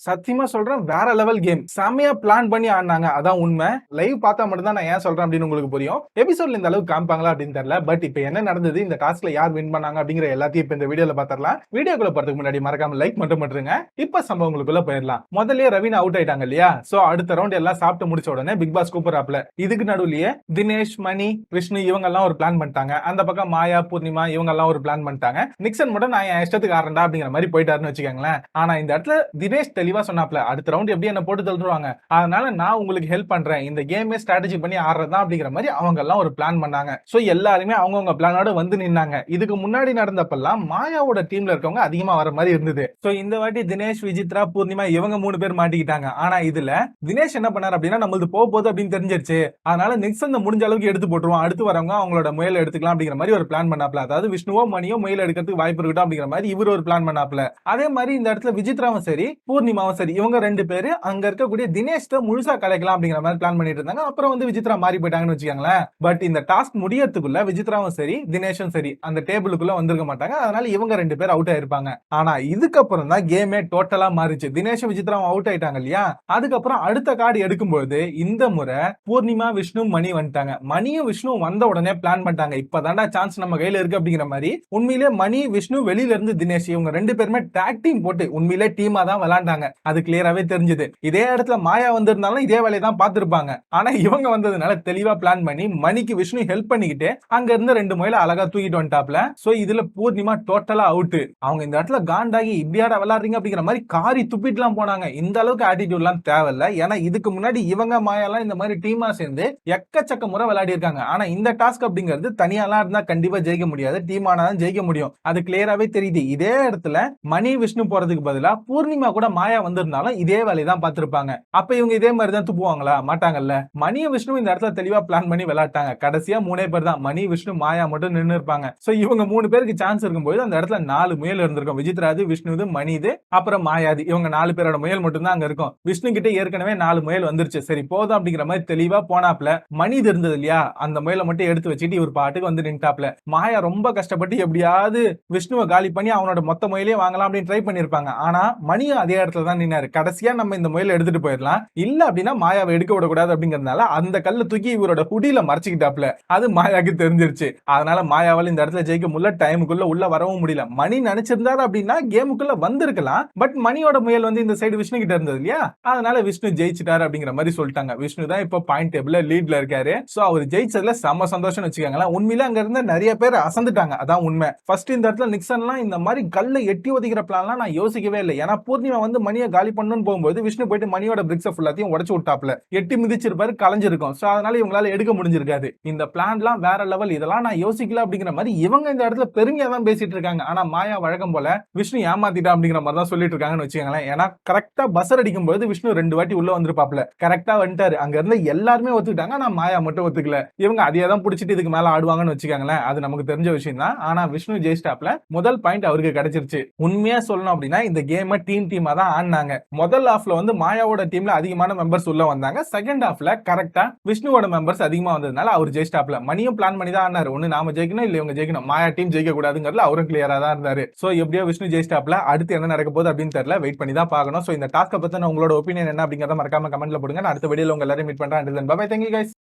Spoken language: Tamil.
சத்தியமா சொல்றேன் வேற லெவல் கேம். செமையா பிளான் பண்ணி ஆடுனாங்க. அதான் உண்மை. லைவ் பார்த்தா மட்டும் தான் நான் ஏன் சொல்றேன் அப்படின்னு உங்களுக்கு புரியும். எபிசோட்ல இந்த அளவுக்கு காமிப்பாங்களா அப்படின்னு தெரியல. பட் இப்போ என்ன நடந்தது, இந்த டாஸ்க்ல யார் வின் பண்ணாங்க அப்படிங்கிற எல்லாத்தையும் இப்போ இந்த வீடியோல பாத்திரலாம். வீடியோக்குள்ள போறதுக்கு முன்னாடி மறக்காம லைக் மட்டும் பண்ணுங்க. இப்ப சம்பவங்களுக்குள்ள போயிடலாம். முதல்லயே ரவீனா அவுட் ஆயிட்டாங்க இல்லையா? சோ அடுத்த ரவுண்ட் எல்லாம் சாப்பிட்டு முடிச்ச உடனே பிக் பாஸ் கூப்பிடுறாப்ல. இதுக்கு நடுவுலயே தினேஷ், மணி, விஷ்ணு இவங்க எல்லாம் ஒரு பிளான் பண்ணிட்டாங்க. அந்த பக்கம் மாயா, பூர்ணிமா இவங்க எல்லாம் ஒரு பிளான் பண்ணிட்டாங்க. நிக்சன் மட்டும் நான் என் இஷ்டத்துக்கு ஆடுறேன்டா அப்படிங்கிற மாதிரி போயிட்டாருன்னு வச்சுக்கோங்களேன். ஆனா இந்த இடத்துல தினேஷ் தெளிவா சொன்னாப்ல, அடுத்த ரவுண்ட் எப்படி என்ன போட்டு தள்ளுவாங்க, அதனால நான் உங்களுக்கு ஹெல்ப் பண்றேன், இந்த கேமே ஸ்ட்ராட்டஜி பண்ணி ஆடுறதா அப்படிங்கிற மாதிரி அவங்க எல்லாம் ஒரு பிளான் பண்ணாங்க. சோ எல்லாருமே அவங்கவங்க பிளானோட வந்து நின்னாங்க. இதுக்கு முன்னாடி நடந்தப்பெல்லாம் மாயாவோட டீம்ல இருக்கவங்க அதிகமா வர மாதிரி இருந்தது. சோ இந்த வாட்டி தினேஷ், விசித்ரா, பூர்ணிமா இவங்க 3 பேர் மாட்டிக்கிட்டாங்க. ஆனா இதுல தினேஷ் என்ன பண்ணாரு அப்படின்னா, நம்மளுக்கு போக போகுது அப்படின்னு தெரிஞ்சிருச்சு, அதனால நிக்சன் முடிஞ்ச அளவுக்கு எடுத்து போட்டுருவோம், அடுத்து வரவங்க அவங்களோட முயல் எடுத்துக்கலாம் அப்படிங்கிற மாதிரி ஒரு பிளான் பண்ணாப்ல. அதாவது விஷ்ணுவோ மணியோ முயல் எடுக்கிறதுக்கு வாய்ப்பு இருக்கட்டும் அப்படிங்கிற மாதிரி இவர் ஒரு பிளான் பண்ணாப்ல. அதே மாதிரி இந்த இடத்துல விசித்ராவும் சரி, பூர்ணிமாவும் சரி, இவங்க 2 பேரு அங்க இருக்கக்கூடிய தினேஷ்ட முழுசா கலைக்கலாம் அப்படிங்கிற மாதிரி பிளான் பண்ணிட்டு இருந்தாங்க. அப்புறம் வந்து விசித்ரா மாறி போயிட்டாங்கன்னு வச்சுக்கோங்களேன். பட் இந்த டாஸ்க் முடியறதுக்குள்ள விசித்ராவும் சரி, தினேஷும் சரி அந்த டேபிளுக்குள்ள வந்திருக்க மாட்டாங்க. அதனால இவங்க 2 பேர் அவுட் ஆயிருப்பாங்க. ஆனா இதுக்கப்புறம் தான் கேமே டோட்டலா மாறிச்சு. தினேஷும் விசித்ராவும் அவுட் ஆயிட்டாங்க இல்லையா? அதுக்கப்புறம் அடுத்த கார்டு எடுக்கும்போது இந்த முறை பூர்ணிமா, விஷ்ணு, மணி வந்துட்டாங்க. மணியும் விஷ்ணு வந்த உடனே பிளான் பண்ணிட்டாங்க, இப்பதான்டா சான்ஸ் நம்ம கையில இருக்கு அப்படிங்கிற மாதிரி. உண்மையிலே மணி, விஷ்ணு, வெளியில இருந்து தினேஷ் இவங்க 2 பேருமே டாக் டீம் போட்டு உண்மையிலே டீமா தான் விளையாண்டாங்க. அது கிளியராவே தெரிஞ்சது. இதே இடத்துல மாயா வந்திருந்தாலும் இதே வேலையை தான் பார்த்திருப்பாங்க. ஆனா இவங்க வந்ததுனால தெளிவா பிளான் பண்ணி மணிக்கு விஷ்ணு ஹெல்ப் பண்ணிக்கிட்டு அங்க இருந்து 2 முயல அழகா தூக்கிட்டு வந்துட்டாப்ல. சோ இதுல பூர்ணிமா டோட்டலா அவுட். அவங்க இந்த இடத்துல காண்டாகி இப்படியாடா விளையாடுறீங்க அப்படிங்கிற மாதிரி காரி துப்பிட்டுலாம் போனாங்க. இந்த அளவுக்கு ஆட்டிடியூட் எல்லாம் தேவையில்ல. ஏன்னா இதுக்கு முன்னாடி இவங்க மாயாலாம் இந்த மாதிரி டீமா சேர்ந்து எக்கச்சக்க முறை விளையாடி இருக்காங்க. ஆனா இந்த டாஸ்க் அப்படிங்கிறது தனியாலாம் இருந்தா கண்டிப்பா ஜெயிக்க முடியாது, டீமானா தான் ஜெயிக்க முடியும். அது கிளியராவே தெரியுது. இதே இடத்துல மணி, விஷ்ணு போறதுக்கு பதிலா பூர்ணிமா கூட மாயா வந்திருந்தாலும் இதே வேலையை தான் பார்த்திருப்பாங்க. அப்ப இவங்க இதே மாதிரி தான் துப்புவாங்களா? மாட்டாங்கல்ல. மணியும் விஷ்ணு இந்த இடத்துல தெளிவா பிளான் பண்ணி விளையாட்டாங்க. கடைசியா 3 பேர் தான், மணி, விஷ்ணு, மாயா மட்டும் நின்னு இருப்பாங்க. சோ இவங்க 3 பேருக்கு சான்ஸ் இருக்கும்போது அந்த இடத்துல 4 முயல் இருந்திருக்கும். விசித்ராது, விஷ்ணுது, மணிது, அப்புறம் மாயாது. இவங்க 4 பேரோட முயல் மட்டும் தான் அங்க இருக்கும். விஷ்ணு கிட்ட ஏற்கனவே 4 முயல் வந்துருச்சு. சரி போதும் அப்படிங்கிற மாதிரி தெளிவா போனாப்ல. மணிது இருந்தது இல்லையா? அந்த முயலை மட்டும் எடுத்து வச்சுட்டு இவர் பாட்டுக்கு வந்து நின்ட்டாப்ல. மாயா ரொம்ப கஷ்டப்பட்டு எப்படியாவது விஷ்ணுவை காலி பண்ணி அவனோட மொத்த முயலையும் வாங்கலாம் அப்படின்னு ட்ரை பண்ணிருப்பாங்க. ஆனா மணியும் அதே இடத்துல தான் நின்னாரு. கடைசியா நம்ம இந்த முயலை எடுத்துட்டு போயிடலாம், இல்ல அப்படின்னா மாயாவை எடுக்க விடக்கூடாது அப்படிங்கறதுனால அந்த கல்ல தூக்கி இவரோட குடியில மறைச்சிக்கிட்டாப்ல. அது மாயாக்கு தெரிஞ்சிருச்சு. அதனால மாயாவால இந்த இடத்துல ஜெயிக்க முடியல, டைமுக்குள்ள உள்ள வரவும் முடியல. மணி நினைச்சிருந்தாரு அப்படின்னா கேமுக்குள்ள வந்திருக்கலாம். பட் மணியோட முயல் வந்து இந்த சைடு விஷ்ணு கிட்ட இருந்தது இல்லையா? அதனால விஷ்ணு ஜெயிச்சிட்டாரு அப்படிங்கிற மாதிரி சொல்லிட்டாங்க. விஷ்ணு தான் இப்போ பாயிண்ட் டேபிள்ல லீட்ல இருக்காரு. சோ அவர் ஜெயிச்சதுல செம சந்தோஷம் வச்சுக்கோங்களேன். உண்மையில அங்க இருந்த நிறைய பேர் அசந்துட்டாங்க. அதான் உண்மை. ஃபர்ஸ்ட் இந்த இடத்துல நிக்சன்லாம் இந்த மாதிரி கல்ல எட்டி ஒதிக்கிற பிளான்லாம் நான் யோசிக்கவே இல்லை. ஏன்னா பூர்ணிமா வந்து மணியை காலி பண்ணணும்னு போகும்போது விஷ்ணு போயிட்டு மணியோட பிரிக்ஸ் ஃபுல்லாத்தையும் உடைச்சு விட்டாப்ல. எட்டி மிதிச்சிருப்பாரு, கலைஞ்சிருக்கும். சோ அதனால இவங்களால எடுக்க முடிஞ்சிருக்காது. இந்த பிளான்லாம் வேற லெவல், இதெல்லாம் நான் யோசிக்கல அப்படிங்கிற மாதிரி இவங்க இந்த இடத்துல பெருமையா தான் பேசிட்டு இருக்காங்க. ஆனா மாயா வழக்கம் போல விஷ்ணு ஏமாத்திட்டா அப்படிங்கிற மாதிரி தான் சொல்லிட்டு இருக்காங்கன்னு வச்சுக்கோங்களேன். ஏன்னா கரெக்டா பஸ்ஸர் அடிக்கும் போது விஷ்ணு 2 வாட்டி உள்ள வந்திருப்பாப்ல. கரெக்டா வந்துட்டாரு. அங்க இருந்த எல்லாருமே ஒத்துக்கிட்டாங்க. ஆனா மாயா மட்டும் ஒத்துக்கல. இவங்க அதையே தான் பிடிச்சிட்டு இதுக்கு மேல ஆடுவாங்கன்னு வச்சுக்கோங்களேன். அது நமக்கு தெரிஞ்ச விஷயம் தான். ஆனா விஷ்ணு ஜெயிச்சிட்டாப்ல. முதல் பாயிண்ட் அவருக்கு கிடைச்சிருச்சு. உண்மையா சொல்லணும் அப்படின்னா இந்த கேமை டீமா தான் ஆடினாங்க. முதல் ஹாஃப்ல வந்து மாயாவோட டீம்ல அதிகமான மெம்பர்ஸ் உள்ள வந்தாங்க. செகண்ட் ஹாஃப்ல கரெக்டா விஷ்ணுவோட மெம்பர்ஸ் அதிகமா வந்ததுனால அவர் ஜெயிச்சிட்டாப்ல. மணியும் பிளான் பண்ணி தான் ஆனாரு. ஒண்ணு நாம ஜெயிக்கணும், இல்ல இவங்க ஜெயிக்கணும், மாயா டீம் ஜெயிக்க கூடாதுங்கிறதுல அவரும் கிளியரா தான் இருந்தாரு. சோ எப்படியோ விஷ்ணு ஜெயிச்சிட்டாப்ல. அடுத்து என்ன நடக்க போகுது அப்படின்னு தெரியல, வெயிட் பண்ணி தான் பார்க்கணும். சோ இந்த டாஸ்க பத்தின உங்களோட ஒப்பீனியன் என்ன அப்படிங்கறத மறக்காம கமெண்ட்ல போடுங்க. நான் அடுத்த வீடியோல உங்க எல்லாரையும் மீட் பண்றேன். Until then, bye bye, thank you guys.